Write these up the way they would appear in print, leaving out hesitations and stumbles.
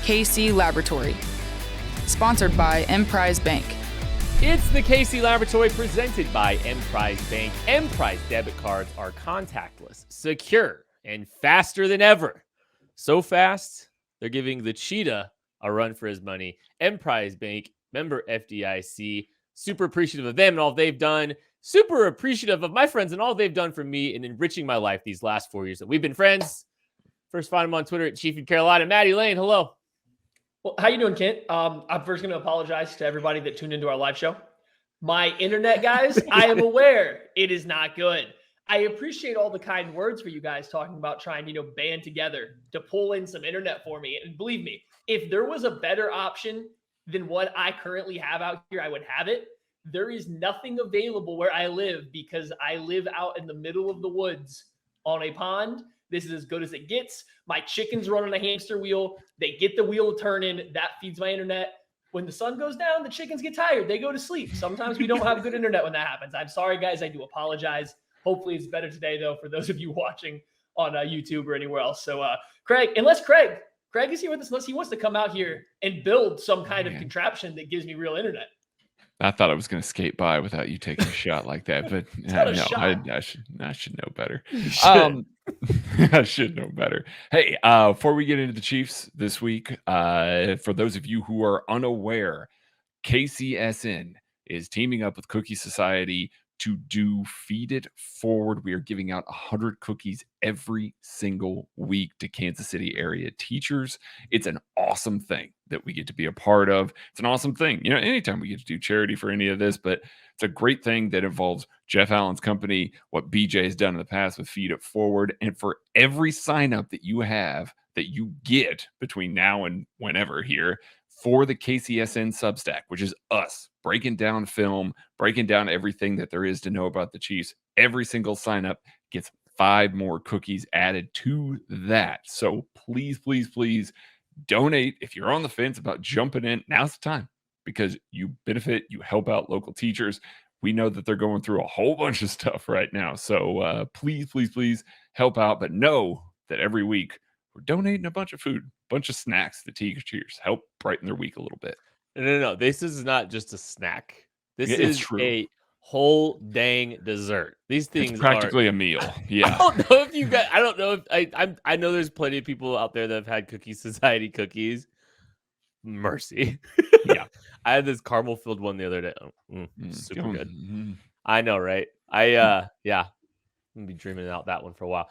KC Laboratory. Sponsored by Emprise Bank. It's the KC Laboratory presented by Emprise Bank. Emprise debit cards are contactless, secure, and faster than ever. So fast, they're giving the cheetah a run for his money. Emprise Bank, member FDIC. Super appreciative of them and all they've done. Super appreciative of my friends and all they've done for me in enriching my life these last 4 years that we've been friends. First, find him on Twitter at Chief in Carolina. Maddie Lane, hello. Well, how you doing, Kent? I'm first going to apologize to everybody that tuned into our live show. My internet, guys, I am aware it is not good. I appreciate all the kind words for you guys talking about trying to, band together to pull in some internet for me. And believe me, if there was a better option than what I currently have out here, I would have it. There is nothing available where I live because I live out in the middle of the woods on a pond. This is as good as it gets. My chickens run on a hamster wheel. They get the wheel turning. That feeds my internet. When the sun goes down, the chickens get tired. They go to sleep. Sometimes we don't have good internet when that happens. I'm sorry, guys. I do apologize. Hopefully it's better today, though, for those of you watching on YouTube or anywhere else. So, Craig is here with us, unless he wants to come out here and build some kind of contraption that gives me real internet. I thought I was going to skate by without you taking a shot like that, but I should know better. I should know better. Hey, before we get into the Chiefs this week, for those of you who are unaware, KCSN is teaming up with Cookie Society to do Feed It Forward. We are giving out 100 cookies every single week to Kansas City area teachers. It's an awesome thing that we get to be a part of. It's an awesome thing. Anytime we get to do charity for any of this, but it's a great thing that involves Jeff Allen's company, what BJ has done in the past with Feed It Forward. And for every sign up that you have, that you get between now and whenever here, for the KCSN Substack, which is us breaking down film, breaking down everything that there is to know about the Chiefs. Every single sign up gets 5 more cookies added to that. So please, please, please donate. If you're on the fence about jumping in, now's the time, because you benefit, you help out local teachers. We know that they're going through a whole bunch of stuff right now. So please, please, please help out. But know that every week we're donating a bunch of food, a bunch of snacks to teachers, help brighten their week a little bit. No. This is not just a snack. This is a whole dang dessert. These things it's practically a meal. Yeah. I don't know if you guys. I don't know if I know there's plenty of people out there that have had Cookie Society cookies. Mercy. Yeah. I had this caramel filled one the other day. Super good. Mm-hmm. I know, right? I'm gonna be dreaming out that one for a while.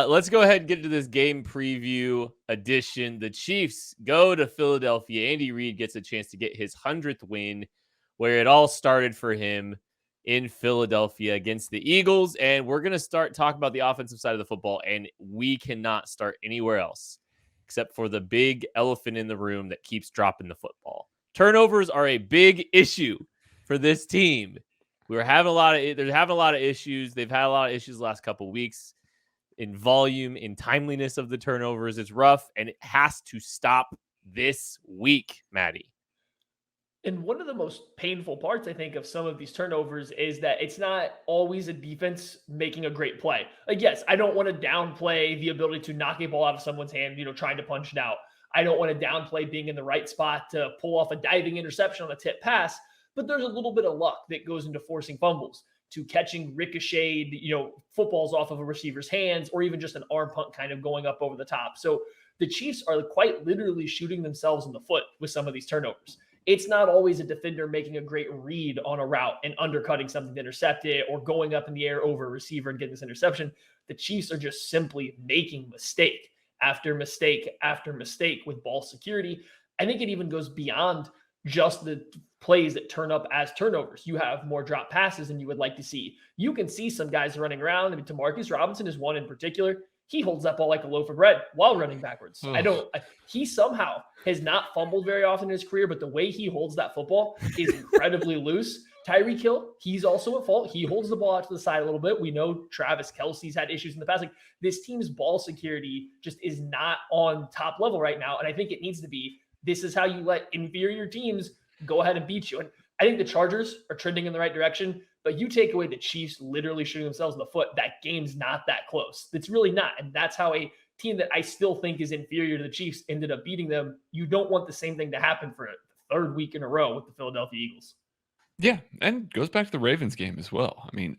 Let's go ahead and get to this game preview edition. The Chiefs go to Philadelphia. Andy Reid gets a chance to get his 100th win, where it all started for him in Philadelphia against the Eagles. And we're gonna start talking about the offensive side of the football, and we cannot start anywhere else except for the big elephant in the room that keeps dropping the football. Turnovers are a big issue for this team. They're having a lot of issues. They've had a lot of issues the last couple of weeks in volume, in timeliness of the turnovers. It's rough, and it has to stop this week, Maddie. And one of the most painful parts, I think, of some of these turnovers is that it's not always a defense making a great play. Like, yes, I don't want to downplay the ability to knock a ball out of someone's hand, trying to punch it out. I don't want to downplay being in the right spot to pull off a diving interception on a tip pass. But there's a little bit of luck that goes into forcing fumbles, to catching ricocheted, footballs off of a receiver's hands, or even just an arm punt kind of going up over the top. So the Chiefs are quite literally shooting themselves in the foot with some of these turnovers. It's not always a defender making a great read on a route and undercutting something to intercept it, or going up in the air over a receiver and getting this interception. The Chiefs are just simply making mistake after mistake after mistake with ball security. I think it even goes beyond just the plays that turn up as turnovers. You have more drop passes than you would like to see. You can see some guys running around. I mean, Demarcus Robinson is one in particular. He holds that ball like a loaf of bread while running backwards. He somehow has not fumbled very often in his career, but the way he holds that football is incredibly loose. Tyreek Hill, he's also at fault. He holds the ball out to the side a little bit. We know Travis Kelce's had issues in the past. Like, this team's ball security just is not on top level right now. And I think it needs to be. This is how you let inferior teams go ahead and beat you. And I think the Chargers are trending in the right direction, but you take away the Chiefs literally shooting themselves in the foot, that game's not that close. It's really not. And that's how a team that I still think is inferior to the Chiefs ended up beating them. You don't want the same thing to happen for a third week in a row with the Philadelphia Eagles. Yeah, and goes back to the Ravens game as well. I mean,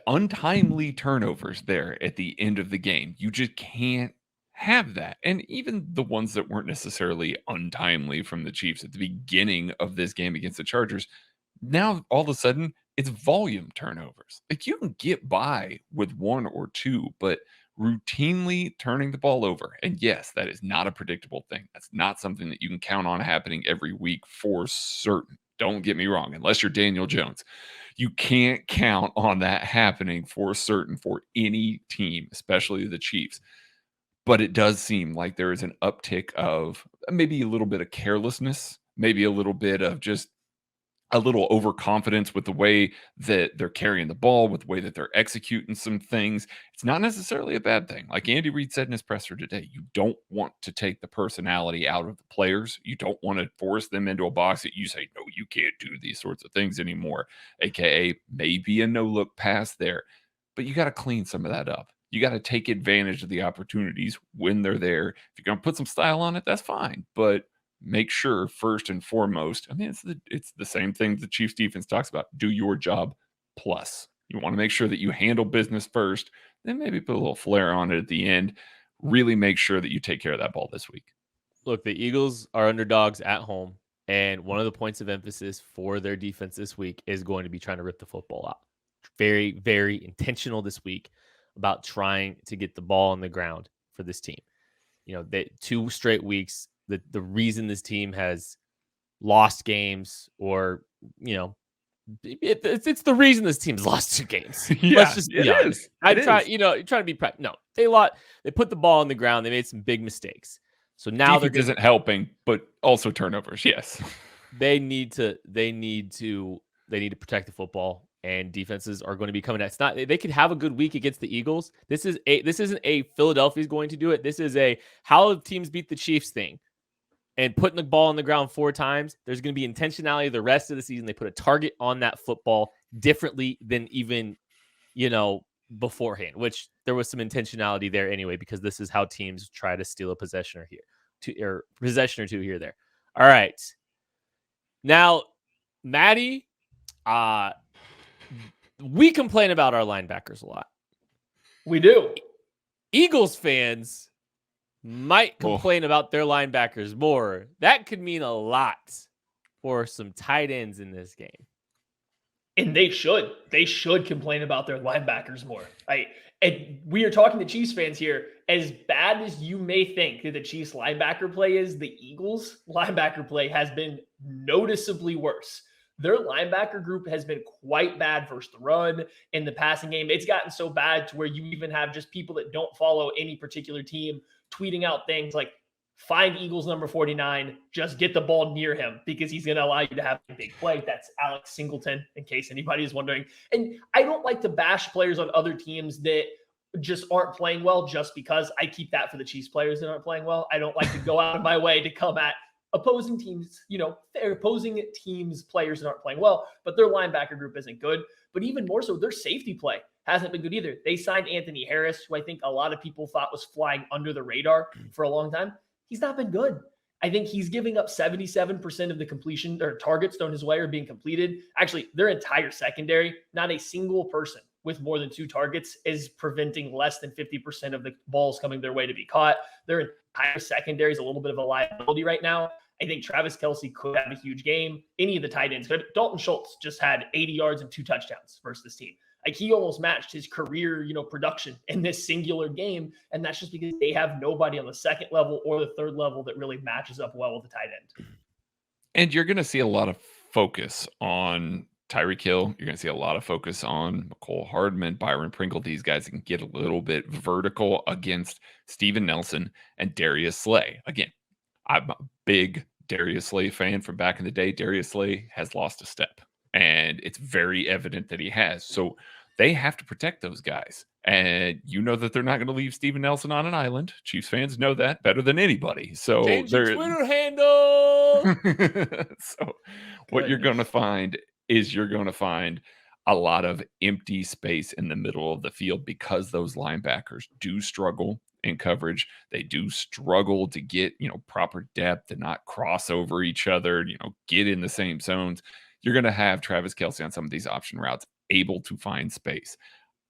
untimely turnovers there at the end of the game. You just can't have that. And even the ones that weren't necessarily untimely from the Chiefs at the beginning of this game against the Chargers, now all of a sudden it's volume turnovers. Like you can get by with one or two, but routinely turning the ball over. And yes, that is not a predictable thing. That's not something that you can count on happening every week for certain. Don't get me wrong, unless you're Daniel Jones. You can't count on that happening for certain for any team, especially the Chiefs. But it does seem like there is an uptick of maybe a little bit of carelessness, maybe a little bit of just a little overconfidence with the way that they're carrying the ball, with the way that they're executing some things. It's not necessarily a bad thing. Like Andy Reid said in his presser today, you don't want to take the personality out of the players. You don't want to force them into a box that you say, no, you can't do these sorts of things anymore, aka maybe a no-look pass there. But you got to clean some of that up. You got to take advantage of the opportunities when they're there. If you're going to put some style on it, that's fine. But make sure first and foremost, I mean, it's the same thing the Chiefs defense talks about. Do your job plus. You want to make sure that you handle business first, then maybe put a little flair on it at the end. Really make sure that you take care of that ball this week. Look, the Eagles are underdogs at home, and one of the points of emphasis for their defense this week is going to be trying to rip the football out. Very, very intentional this week about trying to get the ball on the ground for this team. You know, that 2 straight weeks, the reason this team has lost games, or, you know, it's the reason this team's lost 2 games. Yeah, Let's just be honest. I try, trying to be prep. No, they put the ball on the ground. They made some big mistakes. So now defense isn't helping, but also turnovers. Yes, they need to protect the football, and defenses are going to be coming at. It's not, they could have a good week against the Eagles. This isn't a Philadelphia's going to do it. This is a how teams beat the Chiefs thing. And putting the ball on the ground 4 times, there's going to be intentionality the rest of the season. They put a target on that football differently than even, beforehand, which there was some intentionality there anyway, because this is how teams try to steal a possession or possession or two here or there. All right. Now, Maddie, we complain about our linebackers a lot. We do. Eagles fans might complain about their linebackers more. That could mean a lot for some tight ends in this game. And they should. They should complain about their linebackers more. And we are talking to Chiefs fans here. As bad as you may think that the Chiefs linebacker play is, the Eagles linebacker play has been noticeably worse. Their linebacker group has been quite bad versus the run in the passing game. It's gotten so bad to where you even have just people that don't follow any particular team tweeting out things like, find Eagles number 49, just get the ball near him because he's going to allow you to have a big play. That's Alex Singleton, in case anybody is wondering. And I don't like to bash players on other teams that just aren't playing well just because. I keep that for the Chiefs players that aren't playing well. I don't like to go out of my way to come at opposing teams, they're opposing teams, players that aren't playing well, but their linebacker group isn't good. But even more so, their safety play hasn't been good either. They signed Anthony Harris, who I think a lot of people thought was flying under the radar for a long time. He's not been good. I think he's giving up 77% of the completion or targets thrown his way are being completed. Actually, their entire secondary, not a single person with more than 2 targets is preventing less than 50% of the balls coming their way to be caught. Their entire secondary is a little bit of a liability right now. I think Travis Kelce could have a huge game. Any of the tight ends could. Dalton Schultz just had 80 yards and 2 touchdowns versus this team. Like, he almost matched his career, production in this singular game. And that's just because they have nobody on the second level or the third level that really matches up well with the tight end. And you're going to see a lot of focus on Tyreek Hill. You're going to see a lot of focus on McCole Hardman, Byron Pringle. These guys can get a little bit vertical against Steven Nelson and Darius Slay. Again, I'm a big Darius Slay fan from back in the day. Darius Slay has lost a step, and it's very evident that he has. So they have to protect those guys. And you know that they're not going to leave Steven Nelson on an island. Chiefs fans know that better than anybody. So change your Twitter handle. So what you're going to find is you're going to find a lot of empty space in the middle of the field because those linebackers do struggle in coverage. They do struggle to get, proper depth and not cross over each other, get in the same zones. You're going to have Travis Kelce on some of these option routes able to find space.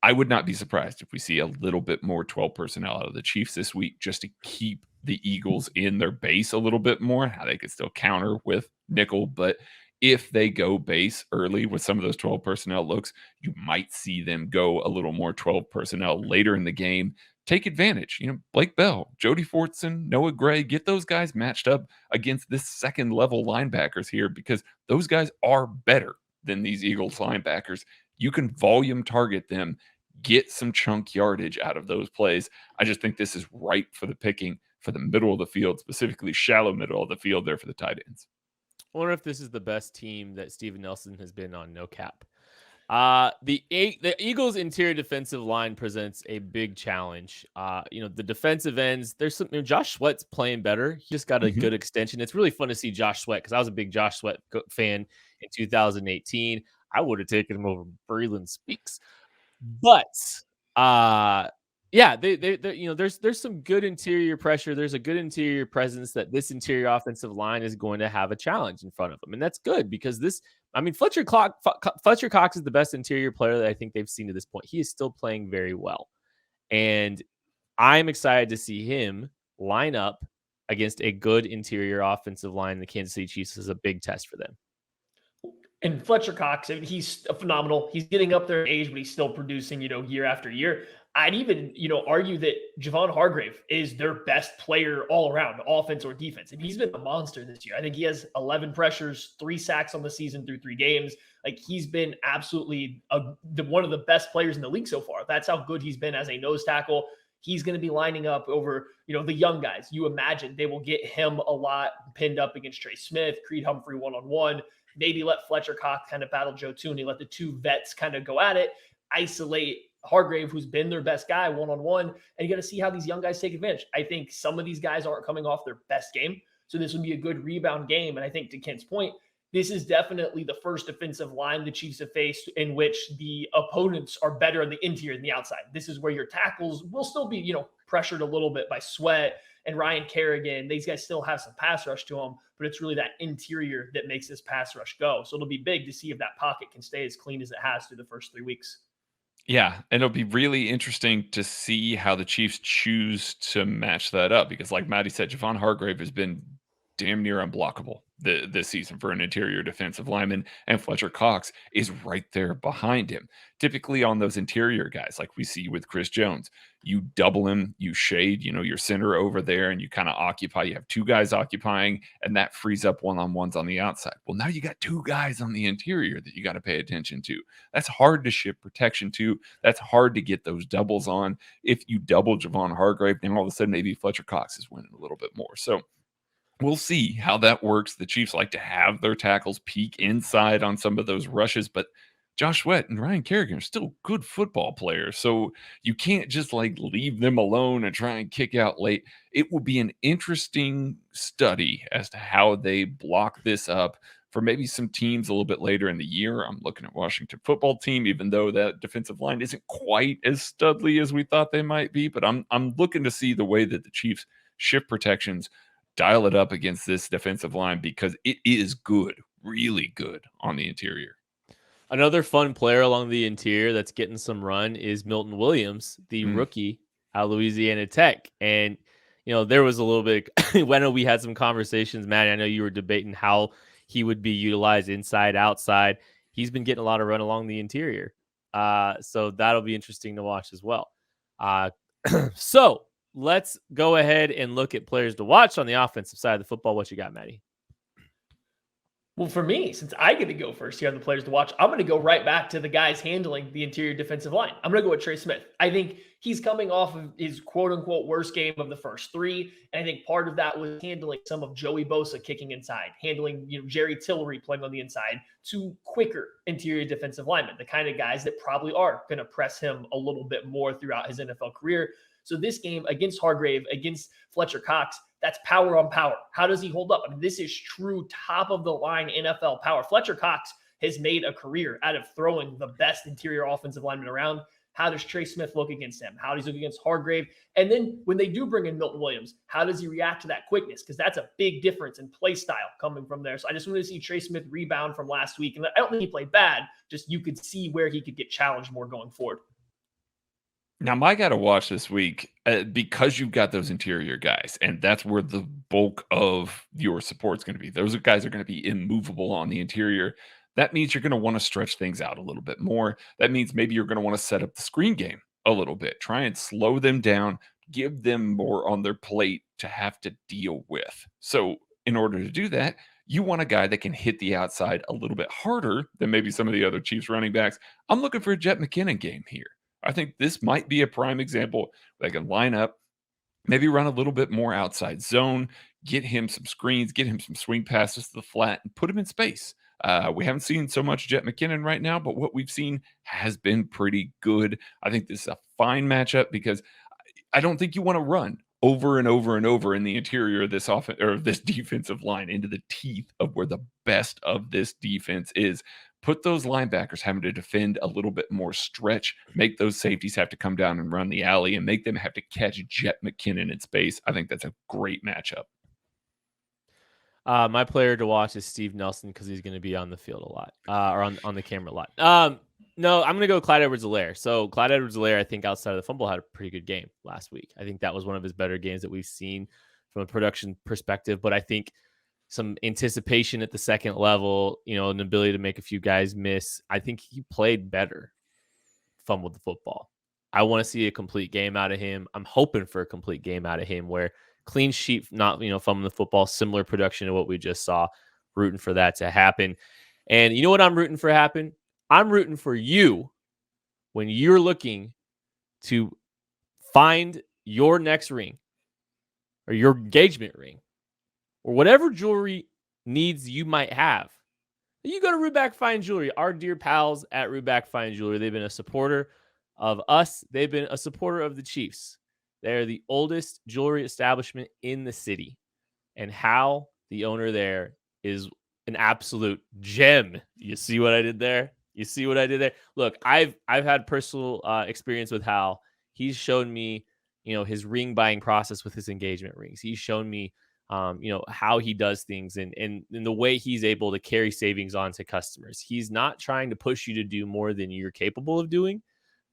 I would not be surprised if we see a little bit more 12 personnel out of the Chiefs this week just to keep the Eagles in their base a little bit more. How they could still counter with nickel, but if they go base early with some of those 12 personnel looks, you might see them go a little more 12 personnel later in the game. Take advantage. Blake Bell, Jody Fortson, Noah Gray, get those guys matched up against this second level linebackers here because those guys are better than these Eagles linebackers. You can volume target them, get some chunk yardage out of those plays. I just think this is ripe for the picking for the middle of the field, specifically shallow middle of the field there for the tight ends. I wonder if this is the best team that Steven Nelson has been on, no cap. The Eagles' interior defensive line presents a big challenge. The defensive ends, there's some. Josh Sweat's playing better. He just got a good extension. It's really fun to see Josh Sweat because I was a big Josh Sweat fan in 2018. I would have taken him over Breeland Speaks, but there's some good interior pressure. There's a good interior presence that this interior offensive line is going to have a challenge in front of them. And that's good because Fletcher Cox is the best interior player that I think they've seen to this point. He is still playing very well. And I'm excited to see him line up against a good interior offensive line. The Kansas City Chiefs is a big test for them. And Fletcher Cox, he's phenomenal. He's getting up there in age, but he's still producing, year after year. I'd even, argue that Javon Hargrave is their best player all around, offense or defense. And he's been a monster this year. I think he has 11 pressures, 3 sacks on the season through 3 games. Like, he's been absolutely one of the best players in the league so far. That's how good he's been as a nose tackle. He's going to be lining up over, the young guys. You imagine they will get him a lot pinned up against Trey Smith, Creed Humphrey one-on-one. Maybe let Fletcher Cox kind of battle Joe Tooney, let the two vets kind of go at it, isolate Hargrave, who's been their best guy one-on-one, and you got to see how these young guys take advantage. I think some of these guys aren't coming off their best game, so this would be a good rebound game. And I think to Kent's point, this is definitely the first defensive line the Chiefs have faced in which the opponents are better on the interior than the outside. This is where your tackles will still be, pressured a little bit by Sweat and Ryan Kerrigan. These guys still have some pass rush to them, but it's really that interior that makes this pass rush go. So it'll be big to see if that pocket can stay as clean as it has through the first 3 weeks. Yeah, and it'll be really interesting to see how the Chiefs choose to match that up because, like Maddie said, Javon Hargrave has been damn near unblockable this season for an interior defensive lineman, and Fletcher Cox is right there behind him. Typically on those interior guys, like we see with Chris Jones, you double him, you shade, your center over there, and you kind of occupy. You have 2 guys occupying, and that frees up one-on-ones on the outside. Well, now you got 2 guys on the interior that you got to pay attention to. That's hard to shift protection to. That's hard to get those doubles on. If you double Javon Hargrave, then all of a sudden maybe Fletcher Cox is winning a little bit more. So we'll see how that works. The Chiefs like to have their tackles peek inside on some of those rushes, but Josh Sweat and Ryan Kerrigan are still good football players. So you can't just leave them alone and try and kick out late. It will be an interesting study as to how they block this up for maybe some teams a little bit later in the year. I'm looking at Washington football team, even though that defensive line isn't quite as studly as we thought they might be, but I'm looking to see the way that the Chiefs shift protections, dial it up against this defensive line because it is good, really good on the interior. Another fun player along the interior that's getting some run is Milton Williams, the rookie out of Louisiana Tech. And, there was a little bit, when we had some conversations, Matt, I know you were debating how he would be utilized inside, outside. He's been getting a lot of run along the interior. So that'll be interesting to watch as well. So let's go ahead and look at players to watch on the offensive side of the football. What you got, Maddie? Well, for me, since I get to go first here on the players to watch, I'm going to go right back to the guys handling the interior defensive line. I'm going to go with Trey Smith. I think he's coming off of his quote-unquote worst game of the first 3, and I think part of that was handling some of Joey Bosa kicking inside, handling Jerry Tillery playing on the inside, to quicker interior defensive linemen, the kind of guys that probably are going to press him a little bit more throughout his NFL career. So this game against Hargrave, against Fletcher Cox, that's power on power. How does he hold up? I mean, this is true top-of-the-line NFL power. Fletcher Cox has made a career out of throwing the best interior offensive lineman around. How does Trey Smith look against him? How does he look against Hargrave? And then when they do bring in Milton Williams, how does he react to that quickness? Because that's a big difference in play style coming from there. So I just wanted to see Trey Smith rebound from last week. And I don't think he played bad, just you could see where he could get challenged more going forward. Now, my guy to watch this week, because you've got those interior guys, and that's where the bulk of your support's going to be. Those guys are going to be immovable on the interior. That means you're going to want to stretch things out a little bit more. That means maybe you're going to want to set up the screen game a little bit. Try and slow them down, give them more on their plate to have to deal with. So in order to do that, you want a guy that can hit the outside a little bit harder than maybe some of the other Chiefs running backs. I'm looking for a Jet McKinnon game here. I think this might be a prime example. They can line up, maybe run a little bit more outside zone, get him some screens, get him some swing passes to the flat, and put him in space. We haven't seen so much Jet McKinnon right now, but what we've seen has been pretty good. I think this is a fine matchup because I don't think you want to run over and over and over in the interior of this offense or this defensive line into the teeth of where the best of this defense is. Put those linebackers having to defend a little bit more stretch, make those safeties have to come down and run the alley, and make them have to catch Jet McKinnon in space. I think that's a great matchup. My player to watch is Steve Nelson because he's going to be on the field a lot, or on the camera a lot. No, I'm going to go Clyde Edwards-Helaire. So Clyde Edwards-Helaire, I think outside of the fumble, had a pretty good game last week. I think that was one of his better games that we've seen from a production perspective. But I think some anticipation at the second level, an ability to make a few guys miss. I think he played better, fumbled the football. I want to see a complete game out of him. I'm hoping for a complete game out of him where clean sheet, not, fumbling the football, similar production to what we just saw. Rooting for that to happen. And you know what I'm rooting for happen? I'm rooting for you when you're looking to find your next ring or your engagement ring or whatever jewelry needs you might have. You go to Ruback Fine Jewelry, our dear pals at Ruback Fine Jewelry. They've been a supporter of us. They've been a supporter of the Chiefs. They're the oldest jewelry establishment in the city. And Hal, the owner there, is an absolute gem. You see what I did there? Look, I've had personal experience with Hal. He's shown me, his ring buying process with his engagement rings. He's shown me, how he does things and the way he's able to carry savings on to customers. He's not trying to push you to do more than you're capable of doing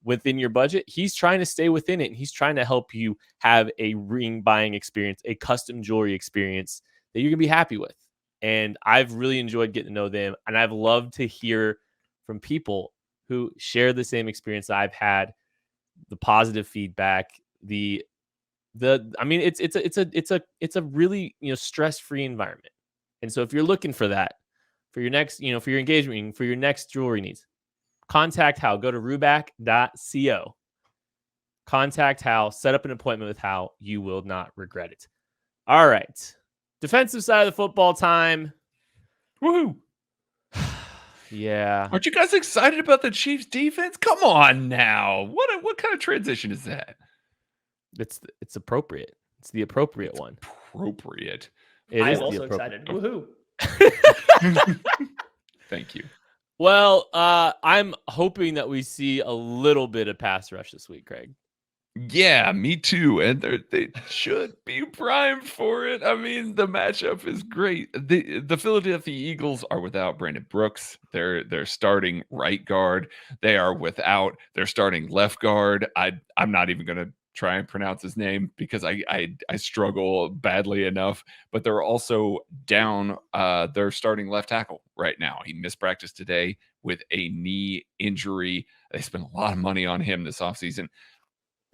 within your budget. He's trying to stay within it, and he's trying to help you have a ring buying experience, a custom jewelry experience that you're going to be happy with. And I've really enjoyed getting to know them, and I've loved to hear from people who share the same experience that I've had, the positive feedback, it's a really, stress-free environment. And so if you're looking for that for your next, for your engagement ring, for your next jewelry needs, contact Hal. Go to ruback.co. Contact Hal. Set up an appointment with Hal. You will not regret it. All right. Defensive side of the football time. Woohoo. Yeah. Aren't you guys excited about the Chiefs defense? Come on now. What kind of transition is that? It's appropriate. It's the appropriate one. Appropriate. I'm also excited. Woohoo. Thank you. Well, I'm hoping that we see a little bit of pass rush this week, Craig. Yeah, me too. And they should be primed for it. I mean, the matchup is great. The Philadelphia Eagles are without Brandon Brooks. They're starting right guard. They are without their starting left guard. I'm not even going to try and pronounce his name because I struggle badly enough. But they're also down their starting left tackle right now. He missed practice today with a knee injury. They spent a lot of money on him this offseason.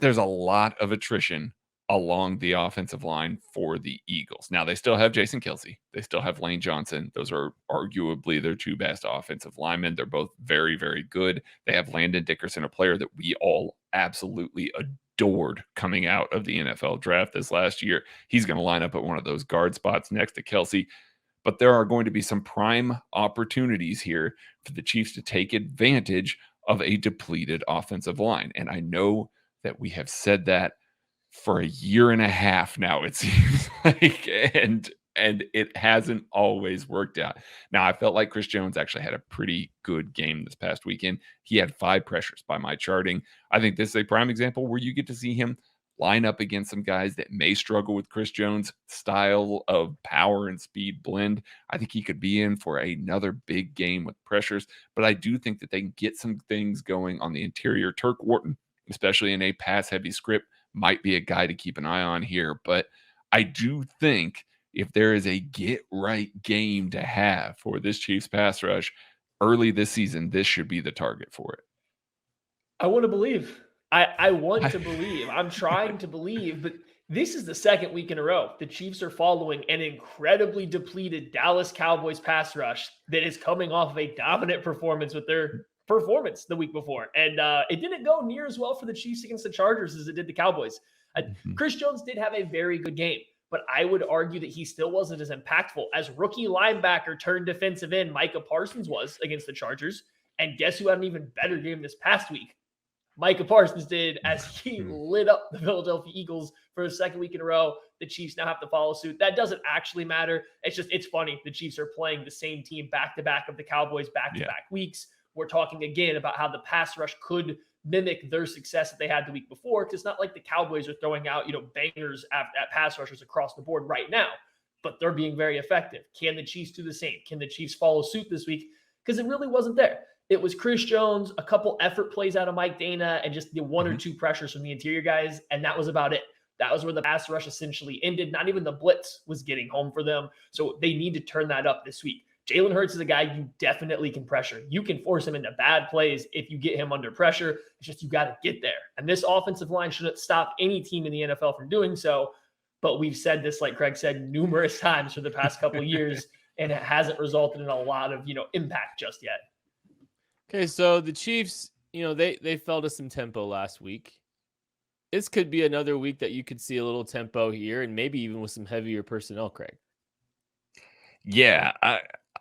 There's a lot of attrition along the offensive line for the Eagles. Now, they still have Jason Kelce. They still have Lane Johnson. Those are arguably their two best offensive linemen. They're both very, very good. They have Landon Dickerson, a player that we all absolutely adored coming out of the NFL draft this last year. He's going to line up at one of those guard spots next to Kelce. But there are going to be some prime opportunities here for the Chiefs to take advantage of a depleted offensive line. And I know that we have said that for a year and a half now, it seems like, and and it hasn't always worked out. Now, I felt like Chris Jones actually had a pretty good game this past weekend. He had 5 pressures by my charting. I think this is a prime example where you get to see him line up against some guys that may struggle with Chris Jones' style of power and speed blend. I think he could be in for another big game with pressures, but I do think that they can get some things going on the interior. Turk Wharton, especially in a pass-heavy script, might be a guy to keep an eye on here, but I do think if there is a get-right game to have for this Chiefs pass rush early this season, this should be the target for it. I want to believe. I want to believe. I'm trying to believe, but this is the second week in a row the Chiefs are following an incredibly depleted Dallas Cowboys pass rush that is coming off of a dominant performance with their performance the week before. And it didn't go near as well for the Chiefs against the Chargers as it did the Cowboys. Chris Jones did have a very good game, but I would argue that he still wasn't as impactful as rookie linebacker turned defensive end Micah Parsons was against the Chargers. And guess who had an even better game this past week? Micah Parsons did, as he lit up the Philadelphia Eagles for the second week in a row. The Chiefs now have to follow suit. That doesn't actually matter. It's funny. The Chiefs are playing the same team back-to-back of the Cowboys back-to-back weeks. We're talking again about how the pass rush could mimic their success that they had the week before, because it's not like the Cowboys are throwing out, bangers at pass rushers across the board right now, but they're being very effective. Can the Chiefs do the same? Can the Chiefs follow suit this week? Because it really wasn't there. It was Chris Jones, a couple effort plays out of Mike Dana, and just the one or two pressures from the interior guys, and that was about it. That was where the pass rush essentially ended. Not even the blitz was getting home for them, so they need to turn that up this week. Jalen Hurts is a guy you definitely can pressure. You can force him into bad plays if you get him under pressure. It's just you got to get there. And this offensive line shouldn't stop any team in the NFL from doing so, but we've said this, like Craig said, numerous times for the past couple of years, and it hasn't resulted in a lot of, impact just yet. Okay, so the Chiefs, they fell to some tempo last week. This could be another week that you could see a little tempo here, and maybe even with some heavier personnel, Craig. Yeah,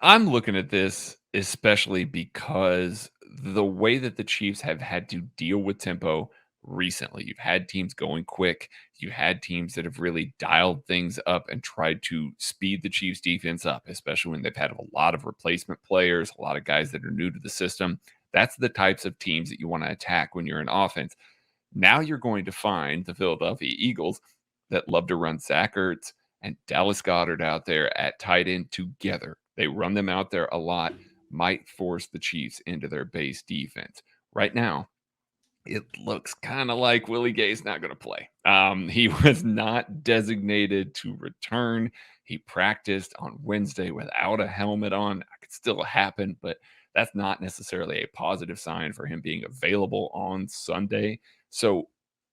I'm looking at this especially because the way that the Chiefs have had to deal with tempo recently. You've had teams going quick. You had teams that have really dialed things up and tried to speed the Chiefs defense up, especially when they've had a lot of replacement players, a lot of guys that are new to the system. That's the types of teams that you want to attack when you're in offense. Now you're going to find the Philadelphia Eagles that love to run Zach Ertz and Dallas Goedert out there at tight end together. They run them out there a lot, might force the Chiefs into their base defense. Right now, it looks kind of like Willie Gay's not going to play. He was not designated to return. He practiced on Wednesday without a helmet on. It could still happen, but that's not necessarily a positive sign for him being available on Sunday. So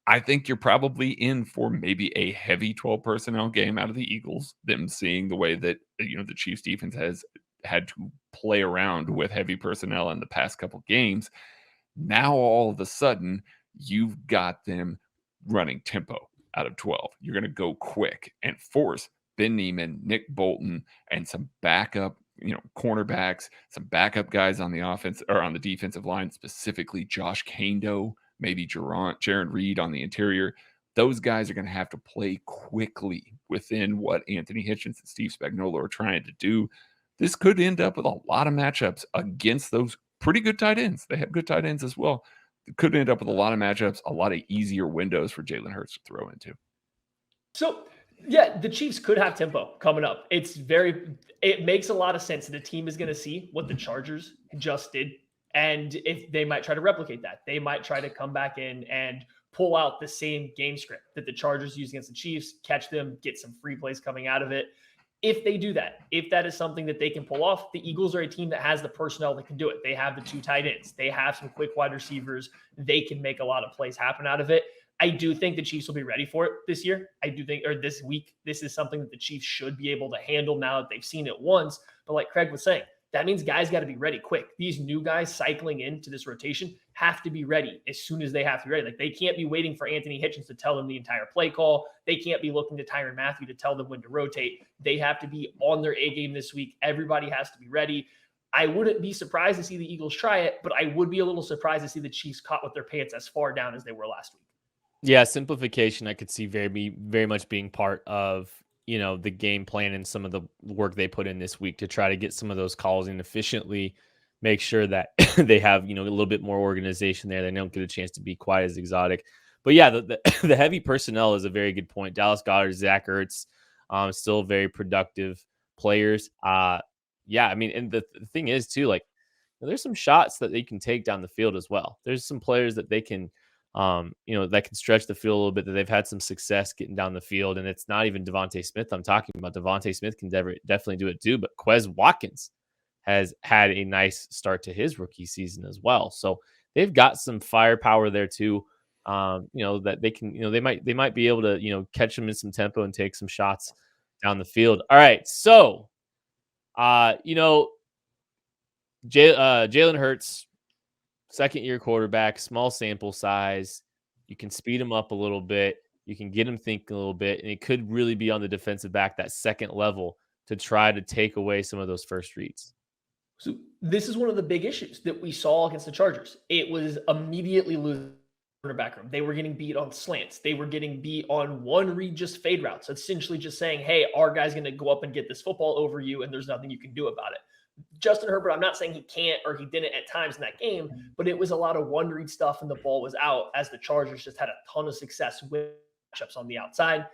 I think you're probably in for maybe a heavy 12 personnel game out of the Eagles, them seeing the way that, the Chiefs defense has had to play around with heavy personnel in the past couple games. Now, all of a sudden, you've got them running tempo out of 12. You're going to go quick and force Ben Neiman, Nick Bolton, and some backup, cornerbacks, some backup guys on the offense or on the defensive line, specifically Josh Kando, maybe Jaron Reed on the interior. Those guys are going to have to play quickly within what Anthony Hitchens and Steve Spagnuolo are trying to do. This could end up with a lot of matchups against those pretty good tight ends. They have good tight ends as well. It could end up with a lot of matchups, a lot of easier windows for Jalen Hurts to throw into. So, yeah, the Chiefs could have tempo coming up. It makes a lot of sense that the team is going to see what the Chargers just did. And if they might try to replicate that, they might try to come back in and pull out the same game script that the Chargers used against the Chiefs, catch them, get some free plays coming out of it. If they do that, if that is something that they can pull off, the Eagles are a team that has the personnel that can do it. They have the 2 tight ends. They have some quick wide receivers. They can make a lot of plays happen out of it. I do think the Chiefs will be ready for it this year. This week, this is something that the Chiefs should be able to handle now that they've seen it once. But like Craig was saying, that means guys got to be ready quick. These new guys cycling into this rotation have to be ready as soon as they have to be ready. Like, they can't be waiting for Anthony Hitchens to tell them the entire play call. They can't be looking to Tyrann Mathieu to tell them when to rotate. They have to be on their A game this week. Everybody has to be ready. I wouldn't be surprised to see the Eagles try it, but I would be a little surprised to see the Chiefs caught with their pants as far down as they were last week. Yeah, simplification I could see very much being part of the game plan and some of the work they put in this week to try to get some of those calls in efficiently, make sure that they have, a little bit more organization there. They don't get a chance to be quite as exotic. But yeah, the heavy personnel is a very good point. Dallas Goedert, Zach Ertz, still very productive players. Yeah, I mean, and the thing is too, like, there's some shots that they can take down the field as well. There's some players that they can, that can stretch the field a little bit, that they've had some success getting down the field. And it's not even Devontae Smith I'm talking about. Devontae Smith can definitely do it too. But Quez Watkins has had a nice start to his rookie season as well. So they've got some firepower there too. That they can, they might be able to, catch them in some tempo and take some shots down the field. All right. So, Jalen Hurts, second-year quarterback, small sample size. You can speed him up a little bit. You can get him thinking a little bit, and it could really be on the defensive back, that second level, to try to take away some of those first reads. So this is one of the big issues that we saw against the Chargers. It was immediately losing cornerback room. They were getting beat on slants. They were getting beat on one read, just fade routes. Essentially just saying, hey, our guy's going to go up and get this football over you, and there's nothing you can do about it. Justin Herbert, I'm not saying he can't or he didn't at times in that game, but it was a lot of one read stuff and the ball was out as the Chargers just had a ton of success with matchups on the outside.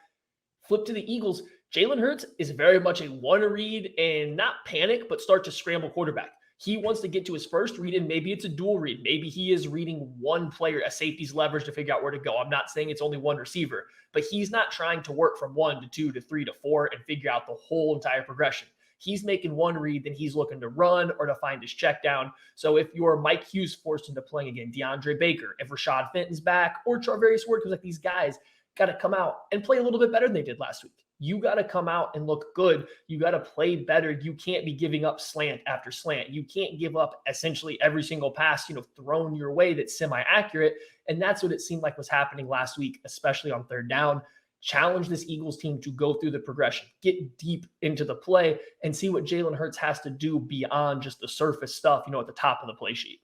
Flip to the Eagles. Jalen Hurts is very much a one read and not panic, but start to scramble quarterback. He wants to get to his first read, and maybe it's a dual read. Maybe he is reading one player, a safety's leverage to figure out where to go. I'm not saying it's only one receiver, but he's not trying to work from 1 to 2 to 3 to 4 and figure out the whole entire progression. He's making one read, then he's looking to run or to find his check down. So if you're Mike Hughes forced into playing again, DeAndre Baker, if Rashad Fenton's back, or Charvarius Ward, because like these guys got to come out and play a little bit better than they did last week. You got to come out and look good. You got to play better. You can't be giving up slant after slant. You can't give up essentially every single pass, thrown your way that's semi-accurate. And that's what it seemed like was happening last week, especially on third down. Challenge this Eagles team to go through the progression, get deep into the play, and see what Jalen Hurts has to do beyond just the surface stuff, at the top of the play sheet.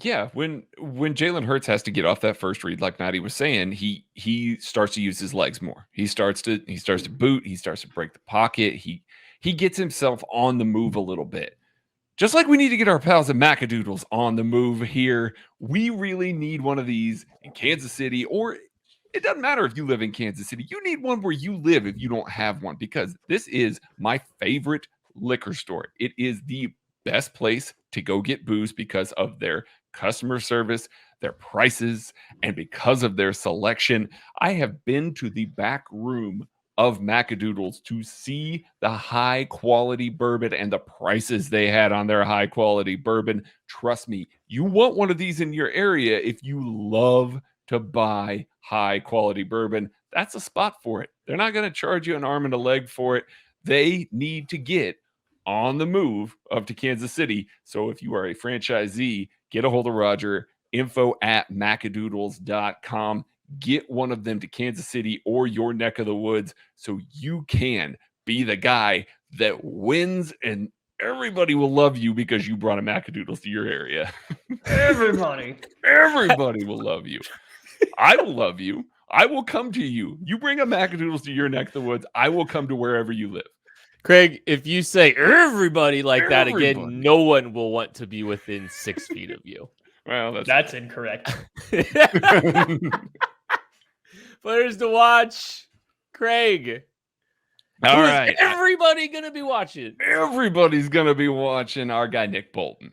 Yeah, when Jalen Hurts has to get off that first read, like Maddie was saying, he starts to use his legs more. He starts to boot. He starts to break the pocket. He gets himself on the move a little bit. Just like we need to get our pals at McAdoodles on the move here. We really need one of these in Kansas City, or it doesn't matter if you live in Kansas City. You need one where you live if you don't have one, because this is my favorite liquor store. It is the best place to go get booze because of their customer service, their prices, and because of their selection. I have been to the back room of McAdoodles to see the high quality bourbon and the prices they had on their high quality bourbon. Trust me, you want one of these in your area if you love to buy high quality bourbon. That's a spot for it. They're not going to charge you an arm and a leg for it. They need to get on the move up to Kansas City. So if you are a franchisee, get a hold of Roger, info@macadoodles.com. Get one of them to Kansas City or your neck of the woods so you can be the guy that wins, and everybody will love you because you brought a McAdoodles to your area. Everybody will love you. I will love you. I will come to you. You bring a McAdoodles to your neck of the woods, I will come to wherever you live. Craig, if you say everybody like that again, no one will want to be within 6 feet of you. Well, that's incorrect. Players to watch, Craig. All right. Everybody going to be watching. Everybody's going to be watching our guy, Nick Bolton.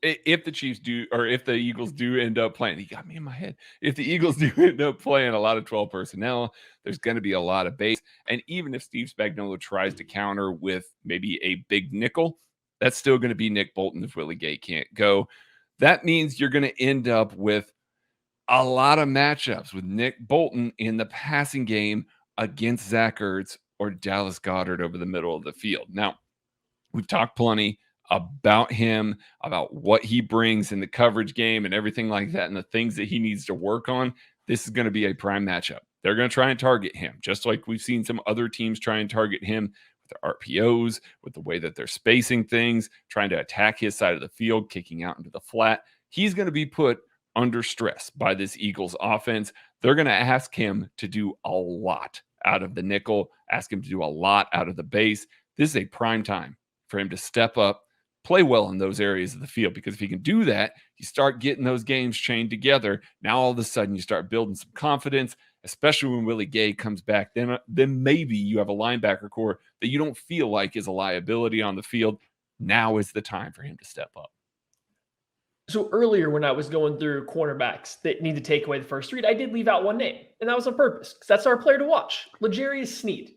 If the Chiefs do, or if the Eagles do end up playing, he got me in my head. If the Eagles do end up playing a lot of 12 personnel, there's going to be a lot of base. And even if Steve Spagnuolo tries to counter with maybe a big nickel, that's still going to be Nick Bolton if Willie Gay can't go. That means you're going to end up with a lot of matchups with Nick Bolton in the passing game against Zach Ertz or Dallas Goedert over the middle of the field. Now, we've talked plenty about him, about what he brings in the coverage game and everything like that, and the things that he needs to work on. This is going to be a prime matchup. They're going to try and target him, just like we've seen some other teams try and target him with their RPOs, with the way that they're spacing things, trying to attack his side of the field, kicking out into the flat. He's going to be put under stress by this Eagles offense. They're going to ask him to do a lot out of the nickel, ask him to do a lot out of the base. This is a prime time for him to step up, play well in those areas of the field, because if he can do that, you start getting those games chained together. Now, all of a sudden, you start building some confidence, especially when Willie Gay comes back. Then maybe you have a linebacker core that you don't feel like is a liability on the field. Now is the time for him to step up. So earlier when I was going through cornerbacks that need to take away the first read, I did leave out one name, and that was on purpose because that's our player to watch, L'Jarius Sneed.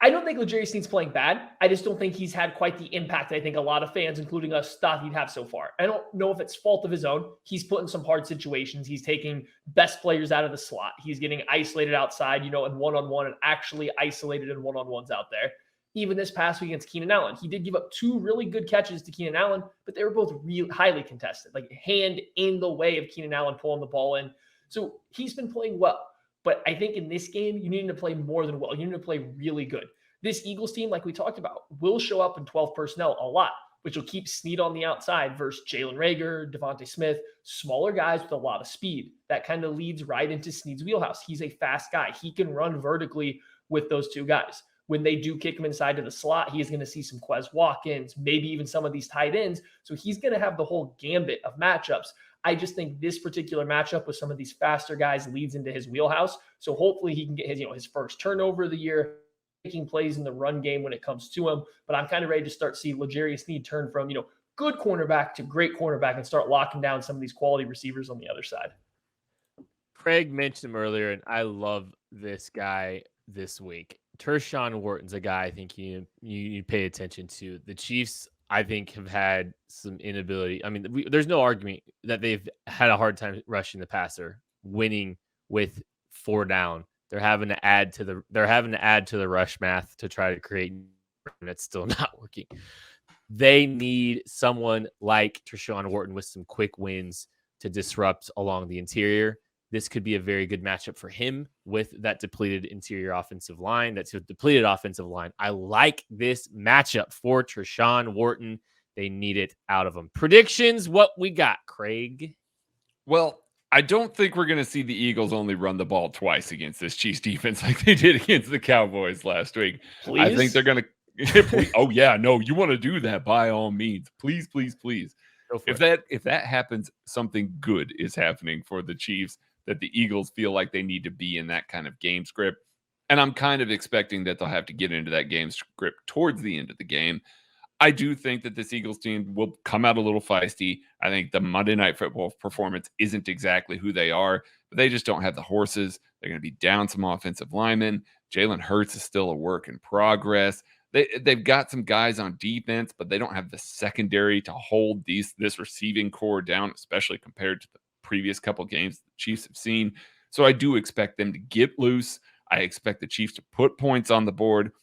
I don't think L'Jarius Sneed's playing bad. I just don't think he's had quite the impact I think a lot of fans, including us, thought he'd have so far. I don't know if it's fault of his own. He's put in some hard situations. He's taking best players out of the slot. He's getting isolated outside, in one-on-one, and actually isolated in one-on-ones out there. Even this past week against Keenan Allen, he did give up 2 really good catches to Keenan Allen, but they were both really highly contested, like hand in the way of Keenan Allen pulling the ball in. So he's been playing well. But I think in this game, you need to play more than well. You need to play really good. This Eagles team, like we talked about, will show up in 12 personnel a lot, which will keep Sneed on the outside versus Jalen Reagor, Devontae Smith, smaller guys with a lot of speed. That kind of leads right into Sneed's wheelhouse. He's a fast guy. He can run vertically with those 2 guys. When they do kick him inside to the slot, he is going to see some Quez walk-ins, maybe even some of these tight ends. So he's going to have the whole gambit of matchups. I just think this particular matchup with some of these faster guys leads into his wheelhouse. So hopefully he can get his first turnover of the year, making plays in the run game when it comes to him. But I'm kind of ready to start seeing L'Jarius Sneed turn from, good cornerback to great cornerback and start locking down some of these quality receivers on the other side. Craig mentioned him earlier, and I love this guy this week. Tershawn Wharton's a guy I think you pay attention to. The Chiefs, I think, have had some inability. I mean, there's no argument that they've had a hard time rushing the passer, winning with 4 down. They're having to add to the rush math to try to create, and it's still not working. They need someone like Tershawn Wharton with some quick wins to disrupt along the interior. This could be a very good matchup for him with that depleted offensive line. I like this matchup for Tershawn Wharton. They need it out of him. Predictions, what we got, Craig? Well, I don't think we're going to see the Eagles only run the ball twice against this Chiefs defense like they did against the Cowboys last week. Please? I think they're going to – oh, yeah, no, you want to do that by all means. Please, please, please. If that happens, something good is happening for the Chiefs, that the Eagles feel like they need to be in that kind of game script. And I'm kind of expecting that they'll have to get into that game script towards the end of the game. I do think that this Eagles team will come out a little feisty. I think the Monday Night Football performance isn't exactly who they are, but they just don't have the horses. They're going to be down some offensive linemen. Jalen Hurts is still a work in progress. They've got some guys on defense, but they don't have the secondary to hold this receiving core down, especially compared to the previous couple games the Chiefs have seen. So I do expect them to get loose. I expect the Chiefs to put points on the board.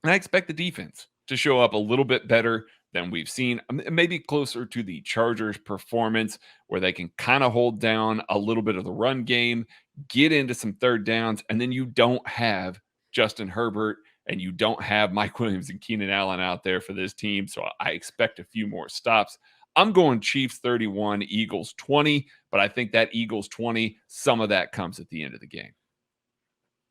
And I expect the defense to show up a little bit better than we've seen, maybe closer to the Chargers performance, where they can kind of hold down a little bit of the run game, get into some third downs, and then you don't have Justin Herbert and you don't have Mike Williams and Keenan Allen out there for this team. So I expect a few more stops. I'm going Chiefs 31, Eagles 20, but I think that Eagles 20, some of that comes at the end of the game.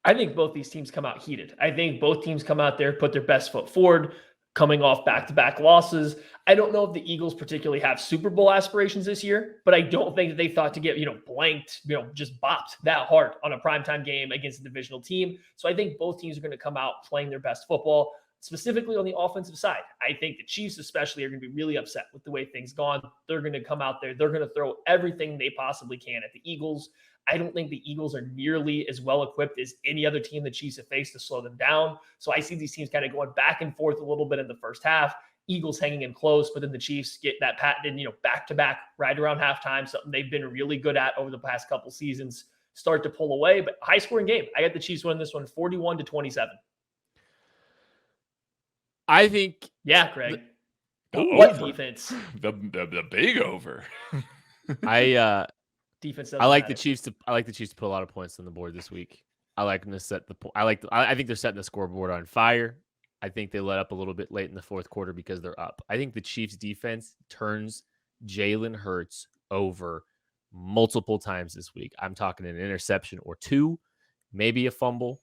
I think both these teams come out heated. I think both teams come out there, put their best foot forward, coming off back-to-back losses. I don't know if the Eagles particularly have Super Bowl aspirations this year, but I don't think that they thought to get, blanked, just bopped that hard on a primetime game against a divisional team. So I think both teams are going to come out playing their best football. Specifically on the offensive side, I think the Chiefs especially are going to be really upset with the way things gone. They're going to come out there. They're going to throw everything they possibly can at the Eagles. I don't think the Eagles are nearly as well equipped as any other team the Chiefs have faced to slow them down. So I see these teams kind of going back and forth a little bit in the first half. Eagles hanging in close, but then the Chiefs get that patented, back-to-back right around halftime, something they've been really good at over the past couple seasons, start to pull away. But high-scoring game. I got the Chiefs winning this one 41-27. I think, yeah, Craig. What defense? The big over. Defense. I like the Chiefs to put a lot of points on the board this week. I like them to set the. I think they're setting the scoreboard on fire. I think they let up a little bit late in the fourth quarter because they're up. I think the Chiefs defense turns Jalen Hurts over multiple times this week. I'm talking an interception or 2, maybe a fumble.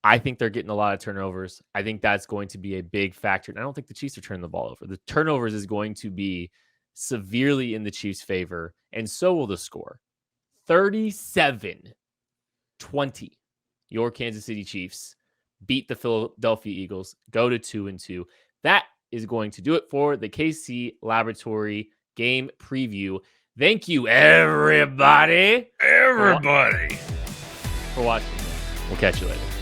I think they're getting a lot of turnovers. I think that's going to be a big factor. And I don't think the Chiefs are turning the ball over. The turnovers is going to be severely in the Chiefs' favor, and so will the score. 37-20. Your Kansas City Chiefs beat the Philadelphia Eagles, go to 2-2. That is going to do it for the KC Laboratory game preview. Thank you, everybody. Everybody. For watching. We'll catch you later.